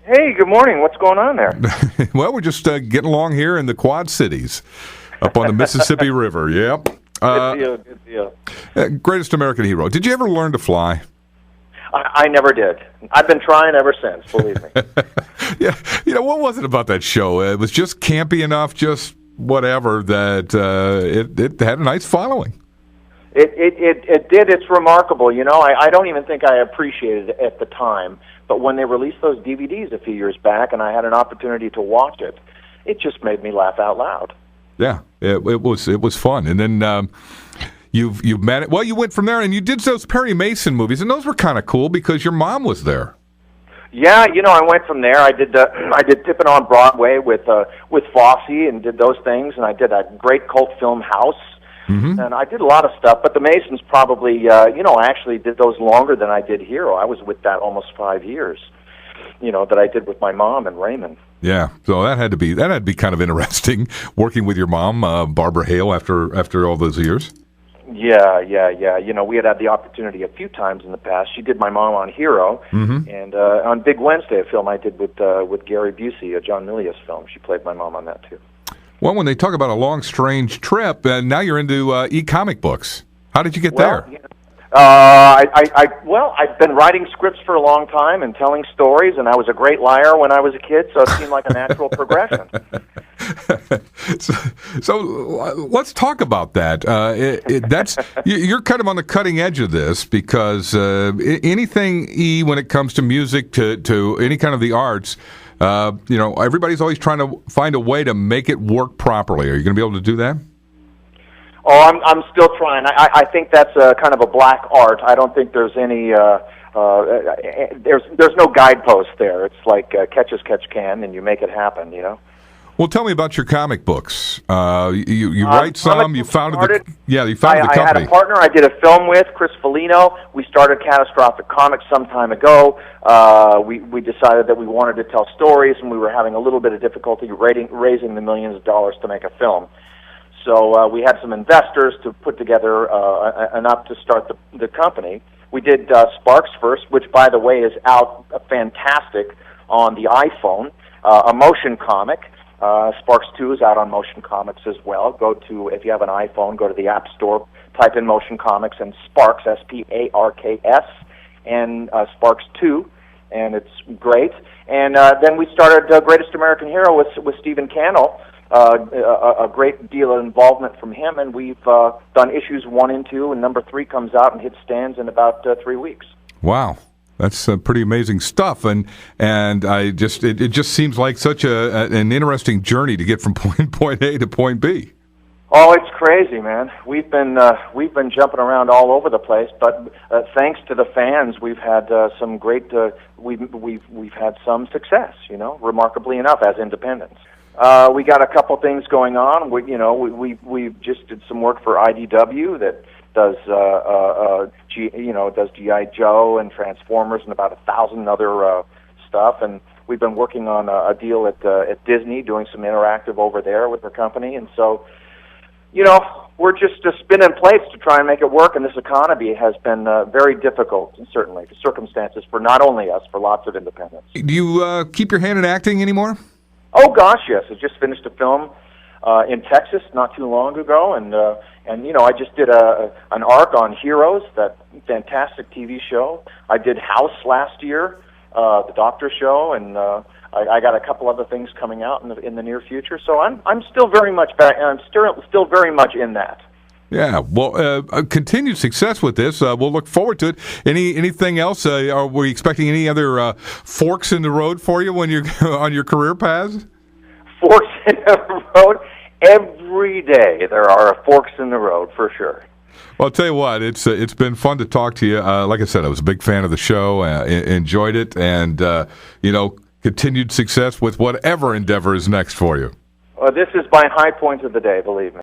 Hey, good morning. What's going on there? Well, we're just getting along here in the Quad Cities, up on the Mississippi River. Yep. Good deal. Greatest American hero. Did you ever learn to fly? I never did. I've been trying ever since, believe me. Yeah. What was it about that show? It was just campy enough, just whatever, that it had a nice following. It did. It's remarkable. I don't even think I appreciated it at the time. But when they released those DVDs a few years back and I had an opportunity to watch it, it just made me laugh out loud. Yeah, it was fun. And then you've met it. Well, you went from there and you did those Perry Mason movies, and those were kind of cool because your mom was there. Yeah, I went from there. I did Tippin' on Broadway with Fosse and did those things, and I did a great cult film, House. Mm-hmm. And I did a lot of stuff, but the Masons probably, I actually did those longer than I did Hero. I was with that almost 5 years, that I did with my mom and Raymond. Yeah, so that had to be kind of interesting, working with your mom, Barbara Hale, after all those years. Yeah. We had the opportunity a few times in the past. She did my mom on Hero, mm-hmm. and on Big Wednesday, a film I did with Gary Busey, a John Milius film. She played my mom on that too. Well, when they talk about a long, strange trip, now you're into e-comic books. How did you get there? I've been writing scripts for a long time and telling stories, and I was a great liar when I was a kid, so it seemed like a natural progression. So let's talk about that. That's you're kind of on the cutting edge of this because anything when it comes to music to any kind of the arts. Everybody's always trying to find a way to make it work properly. Are you going to be able to do that? Oh, I'm still trying. I think that's a kind of a black art. I don't think there's any. There's no guidepost there. It's like catch as catch can, and you make it happen. Well, tell me about your comic books. You write some. You founded the company. I had a partner I did a film with, Chris Foligno. We started Catastrophic Comics some time ago. We decided that we wanted to tell stories, and we were having a little bit of difficulty raising the millions of dollars to make a film. So we had some investors to put together enough to start the company. We did Sparks first, which, by the way, is out fantastic on the iPhone, a motion comic. Sparks 2 is out on Motion Comics as well. If you have an iPhone, go to the App Store, type in Motion Comics and Sparks, Sparks, and Sparks 2, and it's great. And then we started Greatest American Hero with Stephen Cannell, a great deal of involvement from him, and we've done issues 1 and 2, and number 3 comes out and hits stands in about 3 weeks. Wow. That's pretty amazing stuff, and it just seems like such an interesting journey to get from point A to point B. Oh, it's crazy, man. We've been jumping around all over the place, but thanks to the fans, we've had some great. We've had some success, remarkably enough, as independents. We got a couple things going on. We just did some work for IDW that does G.I. Joe and Transformers and about 1,000 other stuff, and we've been working on a deal at Disney, doing some interactive over there with their company, and so we're just spinning plates to try and make it work. And this economy has been very difficult, certainly, the circumstances for not only us, for lots of independents. Do you keep your hand in acting anymore? Oh gosh, yes. I just finished a film in Texas not too long ago, and I just did an arc on Heroes, that fantastic TV show. I did House last year, the Doctor Show, and I got a couple other things coming out in the near future. So I'm still very much back. I'm still very much in that. Yeah, well, continued success with this. We'll look forward to it. Anything else? Are we expecting any other forks in the road for you when you're on your career paths? Forks in the road? Every day there are forks in the road, for sure. Well, I'll tell you what, it's been fun to talk to you. Like I said, I was a big fan of the show, enjoyed it, and continued success with whatever endeavor is next for you. This is my high point of the day, believe me.